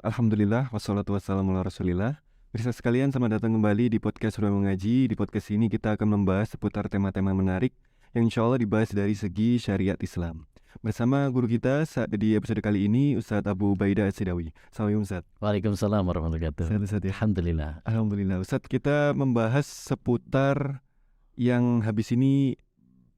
Alhamdulillah, wassalatu wassalamu ala rasulillah. Pemirsa sekalian, selamat datang kembali di podcast Ruang Mengaji. Di podcast ini kita akan membahas seputar tema-tema menarik yang insya Allah dibahas dari segi syariat Islam. Bersama guru kita saat di episode kali ini, Ustadz Abu Ubaidah As-Sidawi. Assalamualaikum Ustadz. Waalaikumsalam warahmatullahi wabarakatuh. Sehat Ustadz ya? Alhamdulillah. Alhamdulillah. Ustadz, kita membahas seputar yang habis ini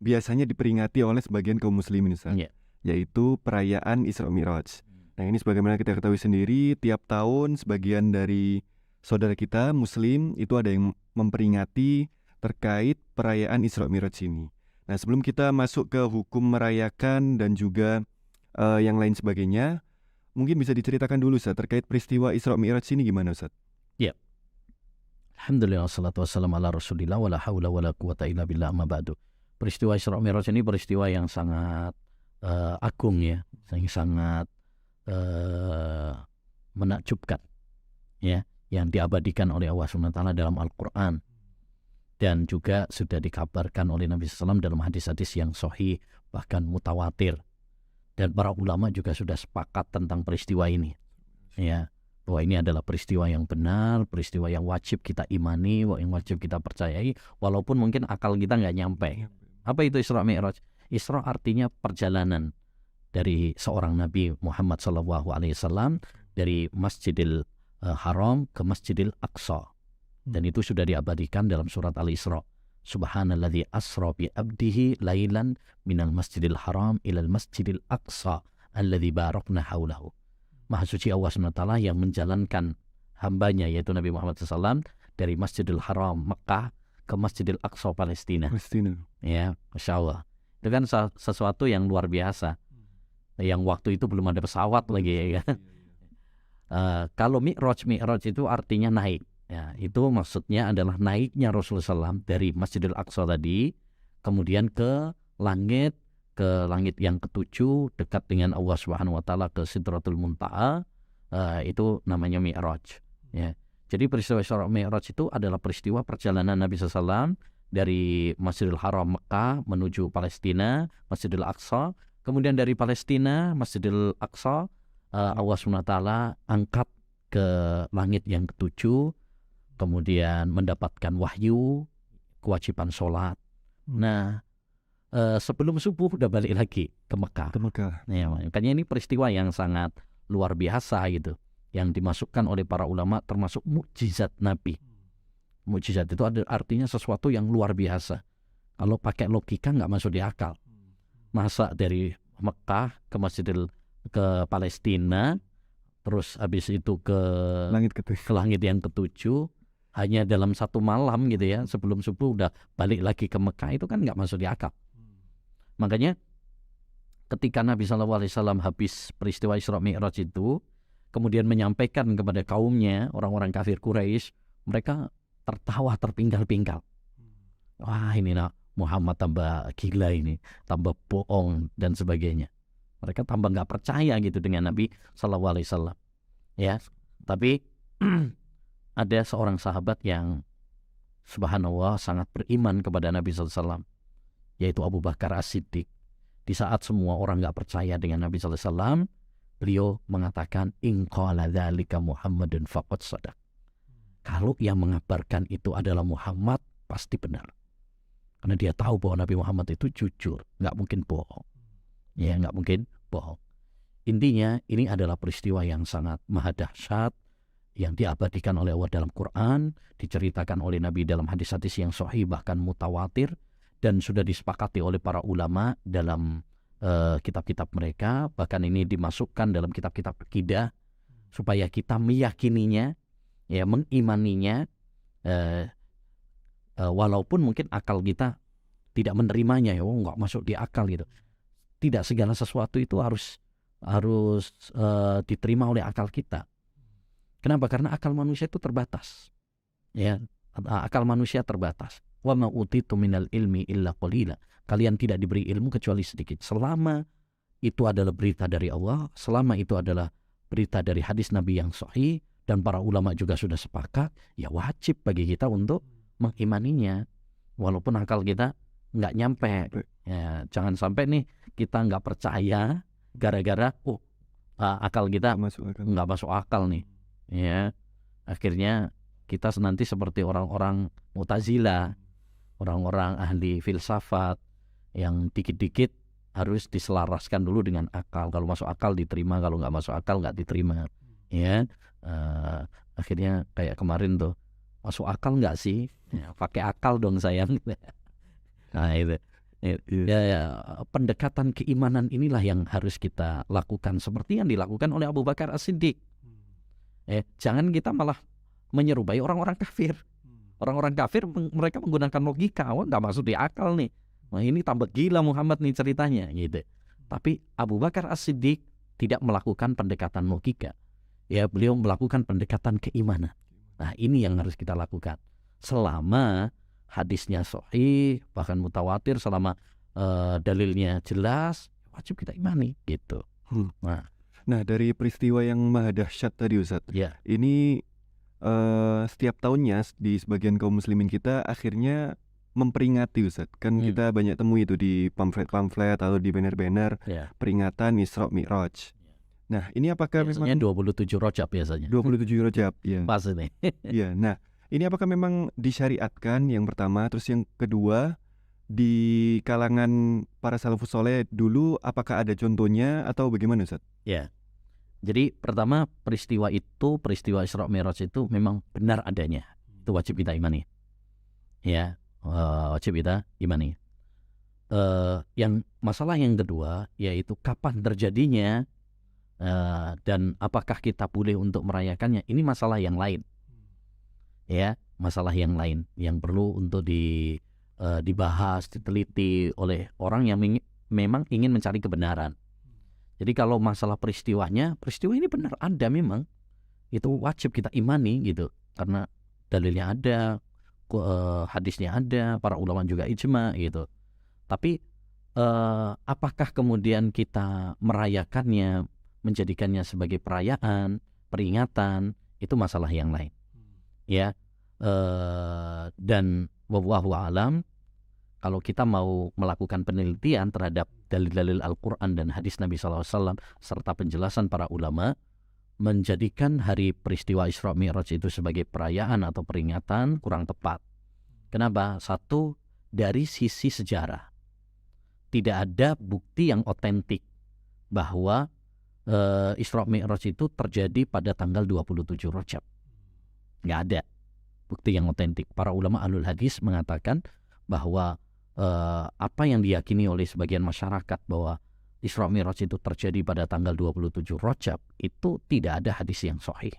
biasanya diperingati oleh sebagian kaum muslimin Ustadz, Ya. yaitu perayaan Isra Mi'raj. Nah, ini sebagaimana kita ketahui sendiri, tiap tahun sebagian dari saudara kita muslim itu ada yang memperingati terkait perayaan Isra Mi'raj ini. Nah, sebelum kita masuk ke hukum merayakan dan juga yang lain sebagainya, mungkin bisa diceritakan dulu Ustaz terkait peristiwa Isra Mi'raj ini gimana Ustaz? Alhamdulillah wassalatu wassalamu ala rasulillah wala haula wala quwata illa billah amma ba'du. Peristiwa Isra Mi'raj ini peristiwa yang sangat agung ya, yang sangat menakjubkan ya, yang diabadikan oleh Allah SWT dalam Al-Quran dan juga sudah dikabarkan oleh Nabi SAW dalam hadis-hadis yang sahih bahkan mutawatir, dan para ulama juga sudah sepakat tentang peristiwa ini ya, bahwa ini adalah peristiwa yang benar, peristiwa yang wajib kita imani, yang wajib kita percayai walaupun mungkin akal kita nggak nyampe. Apa itu Isra Mi'raj? Isra artinya perjalanan dari seorang Nabi Muhammad SAW dari Masjidil Haram ke Masjidil Aqsa, dan itu sudah diabadikan dalam surat Al-Isra. Subhanalladzi asra bi abdihi lailan minal Masjidil Haram ilal Masjidil Aqsa alladzi barakna haulahu. Maha suci Allah SWT yang menjalankan hambanya yaitu Nabi Muhammad SAW dari Masjidil Haram Mekah ke Masjidil Aqsa Palestina. Ya, Masya Allah. Itu kan sesuatu yang luar biasa. Yang waktu itu belum ada pesawat lagi ya kan. Kalau Mi'raj itu artinya naik ya, itu maksudnya adalah naiknya Rasulullah SAW dari Masjidil Aqsa tadi kemudian ke langit yang ketujuh dekat dengan Allah Subhanahu wa taala ke Sidratul Muntaha, itu namanya Mi'raj ya. Jadi peristiwa Isra Mi'raj itu adalah peristiwa perjalanan Nabi SAW dari Masjidil Haram Mekah menuju Palestina, Masjidil Aqsa. Kemudian dari Palestina, Masjidil Aqsa, Allah SWT angkat ke langit yang ketujuh, kemudian mendapatkan wahyu, kewajiban sholat. Nah, sebelum subuh udah balik lagi ke Mekah. Ya, makanya ini peristiwa yang sangat luar biasa gitu, yang dimasukkan oleh para ulama termasuk mukjizat Nabi. Mukjizat itu artinya sesuatu yang luar biasa. Kalau pakai logika nggak masuk di akal. Masa dari Mekah ke Palestina, terus habis itu ke langit yang ketujuh hanya dalam satu malam gitu ya, sebelum subuh udah balik lagi ke Mekah, itu kan nggak masuk di akal. Makanya ketika Nabi SAW habis peristiwa Isra Mi'raj itu kemudian menyampaikan kepada kaumnya, orang-orang kafir Quraisy, mereka tertawa terpinggal-pinggal. Wah, ini nak Muhammad tambah gila ini, tambah bohong dan sebagainya. Mereka tambah nggak percaya gitu dengan Nabi SAW. Ya, tapi ada seorang sahabat yang subhanallah sangat beriman kepada Nabi SAW, yaitu Abu Bakar As-Siddiq. Di saat semua orang nggak percaya dengan Nabi SAW, beliau mengatakan, in qala dzalika Muhammadun faqad shadaq. Kalau yang mengabarkan itu adalah Muhammad, pasti benar. Karena dia tahu bahwa Nabi Muhammad itu jujur, nggak mungkin bohong. Ya, nggak mungkin bohong. Intinya ini adalah peristiwa yang sangat maha dahsyat, yang diabadikan oleh Allah dalam Quran, diceritakan oleh Nabi dalam hadis-hadis yang sahih bahkan mutawatir, dan sudah disepakati oleh para ulama dalam kitab-kitab mereka. Bahkan ini dimasukkan dalam kitab-kitab akidah supaya kita meyakininya, ya, mengimaninya, walaupun mungkin akal kita tidak menerimanya, ya, nggak masuk di akal gitu. Tidak segala sesuatu itu harus diterima oleh akal kita. Kenapa? Karena akal manusia itu terbatas. Ya, akal manusia terbatas. Wa ma utitu minal ilmi illa qalila. Kalian tidak diberi ilmu kecuali sedikit. Selama itu adalah berita dari Allah, selama itu adalah berita dari hadis Nabi yang sahih, dan para ulama juga sudah sepakat, ya wajib bagi kita untuk mengimaninya, walaupun akal kita nggak nyampe. Ya, jangan sampai nih kita nggak percaya gara-gara akal kita Nggak masuk akal. nggak masuk akal nih, ya. Akhirnya kita nanti seperti orang-orang Mu'tazilah, orang-orang ahli filsafat yang dikit-dikit harus diselaraskan dulu dengan akal. Kalau masuk akal diterima, kalau nggak masuk akal nggak diterima, ya. Akhirnya kayak kemarin tuh, masuk akal nggak sih? Ya, pakai akal dong sayang. Nah itu. Ya, pendekatan keimanan inilah yang harus kita lakukan seperti yang dilakukan oleh Abu Bakar As-Siddiq. Jangan kita malah menyerupai orang-orang kafir. Orang-orang kafir mereka menggunakan logika, nggak masuk di akal nih. Nah ini tambah gila Muhammad nih ceritanya gitu. Tapi Abu Bakar As-Siddiq tidak melakukan pendekatan logika. Ya, beliau melakukan pendekatan keimanan. Nah ini yang harus kita lakukan. Selama hadisnya sahih, bahkan mutawatir, selama dalilnya jelas, wajib kita imani gitu. Nah dari peristiwa yang maha dahsyat tadi Ustadz, Ya. ini setiap tahunnya di sebagian kaum muslimin kita akhirnya memperingati Ustadz. Kan kita banyak temui itu di pamflet-pamflet atau di banner-banner peringatan Isra Mi'raj. Nah ini apakah biasanya memang 27 Rajab biasanya? 27 Rajab, ya. Pas ini. Iya. Nah ini apakah memang disyariatkan yang pertama, terus yang kedua di kalangan para salafus soleh dulu apakah ada contohnya atau bagaimana Ustaz? Ya. Jadi pertama peristiwa Isra Mi'raj itu memang benar adanya. Itu wajib kita imani. Ya, wajib kita imani. Yang masalah yang kedua yaitu kapan terjadinya dan apakah kita boleh untuk merayakannya, ini masalah yang lain. Ya, masalah yang lain yang perlu untuk dibahas, diteliti oleh orang yang memang ingin mencari kebenaran. Jadi kalau masalah peristiwa ini benar ada memang, itu wajib kita imani gitu, karena dalilnya ada, hadisnya ada, para ulama juga ijma gitu. Tapi apakah kemudian kita merayakannya, menjadikannya sebagai perayaan, peringatan, itu masalah yang lain. Ya, dan wallahu a'lam, kalau kita mau melakukan penelitian terhadap dalil-dalil Al-Quran dan hadis Nabi SAW serta penjelasan para ulama, menjadikan hari peristiwa Isra Mi'raj itu sebagai perayaan atau peringatan kurang tepat. Kenapa? Satu, dari sisi sejarah tidak ada bukti yang otentik bahwa Isra Mi'raj itu terjadi pada tanggal 27 Rajab. Nggak ada bukti yang otentik. Para ulama ahlul hadis mengatakan bahwa apa yang diyakini oleh sebagian masyarakat bahwa Isra Mi'raj itu terjadi pada tanggal 27 Rajab itu tidak ada hadis yang sahih.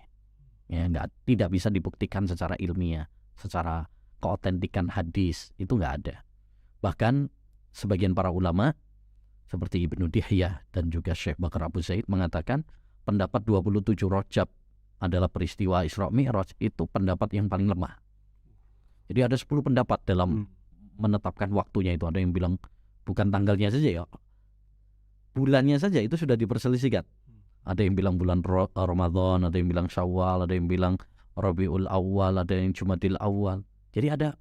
Ya, tidak bisa dibuktikan secara ilmiah, secara keotentikan hadis itu nggak ada. Bahkan sebagian para ulama seperti Ibnu Dihyah dan juga Syekh Bakar Abu Zaid mengatakan pendapat 27 Rajab adalah peristiwa Isra Mi'raj itu pendapat yang paling lemah. Jadi ada 10 pendapat dalam menetapkan waktunya itu. Ada yang bilang bukan tanggalnya saja ya, bulannya saja itu sudah diperselisihkan. Ada yang bilang bulan Ramadan, ada yang bilang Syawal, ada yang bilang Rabiul Awal, ada yang Jumadil Awal. Jadi ada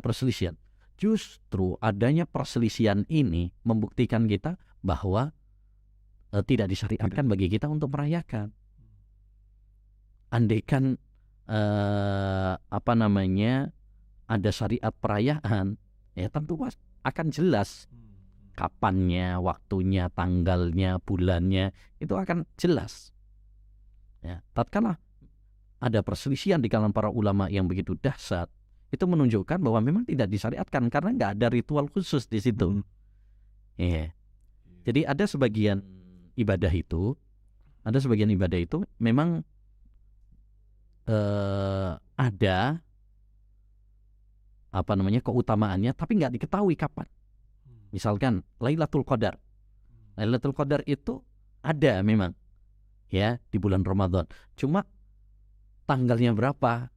perselisihan. Justru adanya perselisihan ini membuktikan kita bahwa tidak disyariatkan bagi kita untuk merayakan. Andaikan ada syariat perayaan, ya tentu akan jelas kapannya, waktunya, tanggalnya, bulannya, itu akan jelas. Ya, tatkala ada perselisihan di kalangan para ulama yang begitu dahsyat, itu menunjukkan bahwa memang tidak disyariatkan karena nggak ada ritual khusus di situ. Ya. Jadi ada sebagian ibadah itu memang ada keutamaannya, tapi nggak diketahui kapan. Misalkan Lailatul Qadar. Lailatul Qadar itu ada memang ya di bulan Ramadan. Cuma tanggalnya berapa?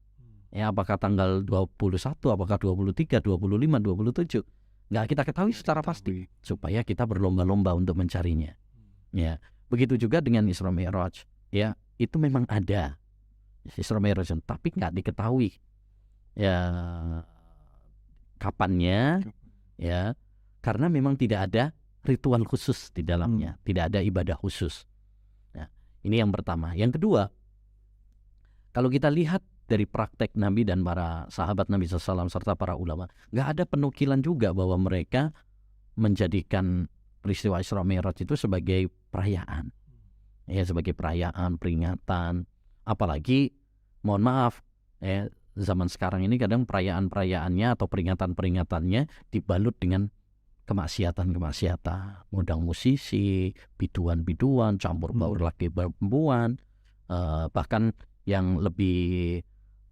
Ya, apakah tanggal 21, apakah 23, 25, 27? Nggak kita ketahui secara pasti, supaya kita berlomba-lomba untuk mencarinya. Ya, begitu juga dengan Isra Mi'raj. Ya, itu memang ada Isra Mi'raj, tapi nggak diketahui ya kapannya, ya, karena memang tidak ada ritual khusus di dalamnya, tidak ada ibadah khusus. Ini yang pertama. Yang kedua, kalau kita lihat dari praktek Nabi dan para sahabat Nabi SAW serta para ulama, nggak ada penukilan juga bahwa mereka menjadikan peristiwa Isra Mi'raj itu sebagai perayaan, ya, sebagai perayaan, peringatan. Apalagi, mohon maaf, ya, zaman sekarang ini kadang perayaan-perayaannya atau peringatan-peringatannya dibalut dengan kemaksiatan-kemaksiatan, ngundang musisi, biduan-biduan, campur baur laki perempuan, bahkan yang lebih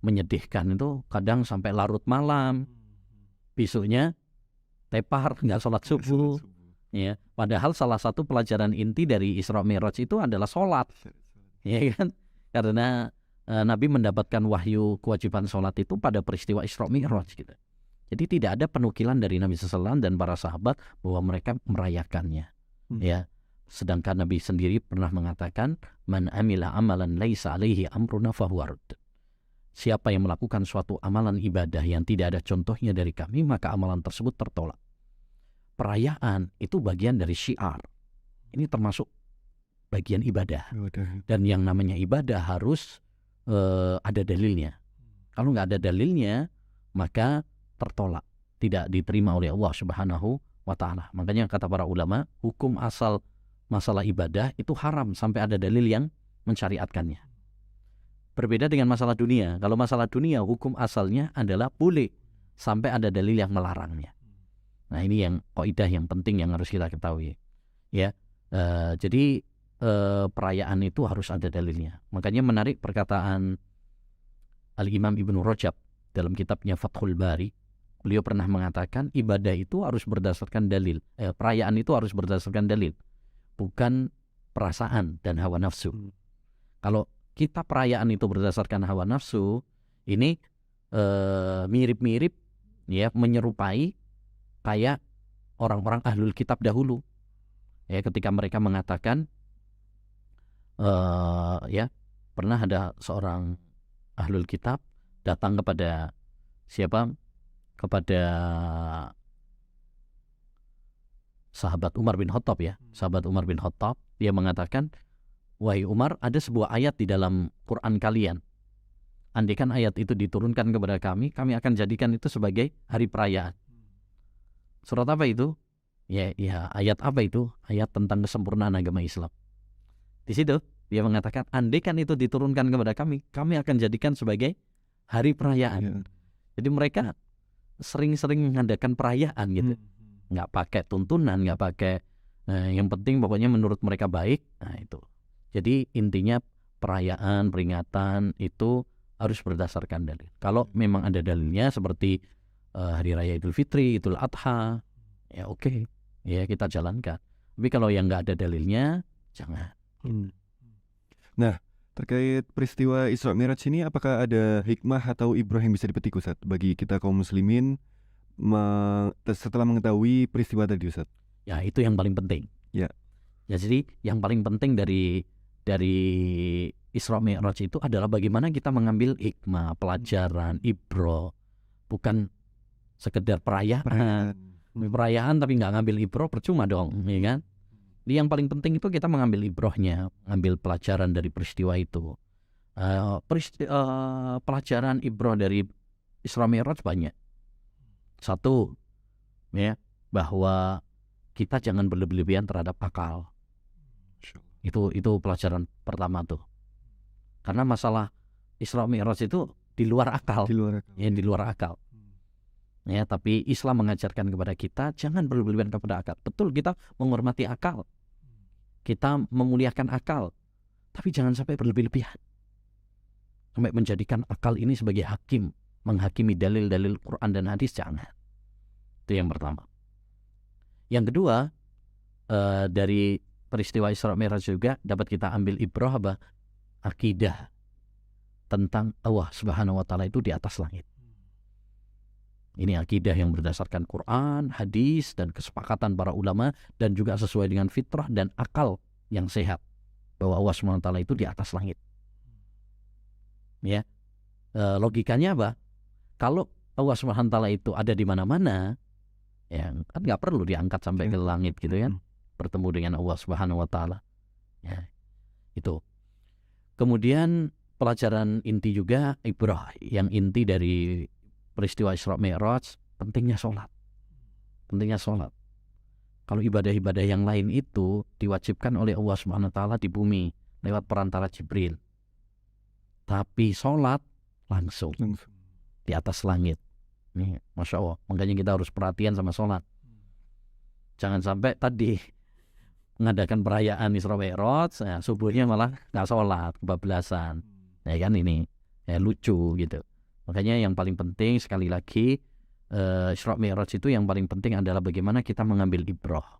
menyedihkan itu kadang sampai larut malam, besoknya tepar, nggak sholat subuh. Ya, padahal salah satu pelajaran inti dari Isra Mi'raj itu adalah sholat, ya kan? Karena Nabi mendapatkan wahyu kewajiban sholat itu pada peristiwa Isra Mi'raj gitu. Jadi tidak ada penukilan dari Nabi SAW dan para sahabat bahwa mereka merayakannya. Ya, sedangkan Nabi sendiri pernah mengatakan, man amila amalan laisa alaihi amruna fahuwa radd. Siapa yang melakukan suatu amalan ibadah yang tidak ada contohnya dari kami, maka amalan tersebut tertolak. Perayaan itu bagian dari syiar. Ini termasuk bagian ibadah. Dan yang namanya ibadah harus ada dalilnya. Kalau nggak ada dalilnya, maka tertolak, tidak diterima oleh Allah Subhanahu wa Ta'ala. Makanya kata para ulama, hukum asal masalah ibadah itu haram sampai ada dalil yang mensyariatkannya. Berbeda dengan masalah dunia. Kalau masalah dunia, hukum asalnya adalah boleh sampai ada dalil yang melarangnya. Nah, ini yang kaidah yang penting yang harus kita ketahui. Ya, jadi perayaan itu harus ada dalilnya. Makanya menarik perkataan Al-Imam Ibnu Rajab dalam kitabnya Fathul Bari. Beliau pernah mengatakan ibadah itu harus berdasarkan dalil. Perayaan itu harus berdasarkan dalil, bukan perasaan dan hawa nafsu. Kalau kita perayaan itu berdasarkan hawa nafsu, ini mirip-mirip, ya, menyerupai kayak orang-orang ahlul kitab dahulu. Ya, ketika mereka mengatakan, ya, pernah ada seorang ahlul kitab datang kepada siapa? Kepada sahabat Umar bin Khattab, ya, sahabat Umar bin Khattab. Dia mengatakan, wahai Umar, ada sebuah ayat di dalam Quran kalian. Andaikan ayat itu diturunkan kepada kami, kami akan jadikan itu sebagai hari perayaan. Surat apa itu? Ya, ayat apa itu? Ayat tentang kesempurnaan agama Islam. Di situ dia mengatakan, andaikan itu diturunkan kepada kami, kami akan jadikan sebagai hari perayaan. Jadi mereka sering-sering mengadakan perayaan gitu. Nggak pakai tuntunan, nggak pakai yang penting pokoknya menurut mereka baik. Nah, itu. Jadi intinya perayaan, peringatan itu harus berdasarkan dalil. Kalau memang ada dalilnya seperti Hari Raya Idul Fitri, Idul Adha, ya oke, ya kita jalankan. Tapi kalau yang nggak ada dalilnya, jangan. Nah, terkait peristiwa Isra Mi'raj ini, apakah ada hikmah atau ibrah yang bisa dipetik, Ustaz, bagi kita kaum muslimin setelah mengetahui peristiwa tadi, Ustaz? Ya, itu yang paling penting. Ya. Ya, jadi yang paling penting dari Isra Mi'raj itu adalah bagaimana kita mengambil hikmah, pelajaran, ibrah, bukan sekedar perayaan. Perayaan tapi nggak ngambil ibrah, percuma dong, ya kan? Yang paling penting itu kita mengambil ibrahnya, mengambil pelajaran dari peristiwa itu. Pelajaran ibrah dari Isra Mi'raj banyak. Satu, ya, bahwa kita jangan berlebihan terhadap akal. Itu pelajaran pertama tuh. Karena masalah Isra Mi'raj itu di luar akal. Di luar akal. Ya, tapi Islam mengajarkan kepada kita jangan berlebihan kepada akal. Betul, kita menghormati akal, kita memuliakan akal, tapi jangan sampai berlebihan sampai menjadikan akal ini sebagai hakim, menghakimi dalil-dalil Quran dan hadis. Jangan. Itu yang pertama. Yang kedua, dari peristiwa Isra Mi'raj juga dapat kita ambil ibrah apa? Akidah tentang Allah Subhanahu wa Ta'ala itu di atas langit. Ini akidah yang berdasarkan Quran, hadis, dan kesepakatan para ulama, dan juga sesuai dengan fitrah dan akal yang sehat, bahwa Allah SWT itu di atas langit. Ya, logikanya apa? Kalau Allah SWT itu ada di mana-mana, ya kan nggak perlu diangkat sampai ke langit gitu kan, bertemu dengan Allah Subhanahu wa Ta'ala. Ya, itu. Kemudian pelajaran inti juga ibrah, yang inti dari peristiwa Isra Mi'raj, pentingnya sholat. Pentingnya sholat. Kalau ibadah-ibadah yang lain itu diwajibkan oleh Allah Subhanahu wa taala di bumi lewat perantara Jibril. Tapi sholat langsung di atas langit. Nih, Masya Allah. Makanya kita harus perhatian sama sholat. Jangan sampai tadi mengadakan perayaan Isra Mi'raj, subuhnya malah nggak sholat, kebablasan. Ya kan ini lucu gitu. Makanya yang paling penting sekali lagi, Isra Mi'raj itu yang paling penting adalah bagaimana kita mengambil ibrah,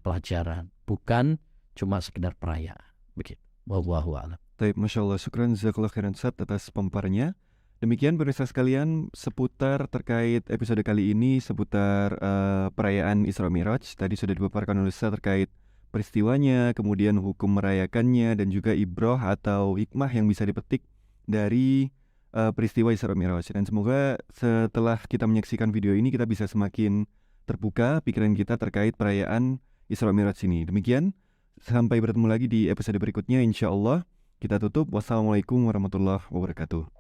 pelajaran, bukan cuma sekedar perayaan. Begitu. Wallahu a'lam. Baik, Masya Allah, syukran jazakallah khairan Ustaz atas pemaparannya. Demikian pemirsa sekalian seputar terkait episode kali ini seputar perayaan Isra Mi'raj. Tadi sudah dipaparkan oleh Ustaz terkait peristiwanya, kemudian hukum merayakannya, dan juga ibrah atau hikmah yang bisa dipetik dari peristiwa Isra Mi'raj. Dan semoga setelah kita menyaksikan video ini kita bisa semakin terbuka pikiran kita terkait perayaan Isra Mi'raj ini. Demikian, sampai bertemu lagi di episode berikutnya insya Allah. Kita tutup. Wassalamualaikum warahmatullahi wabarakatuh.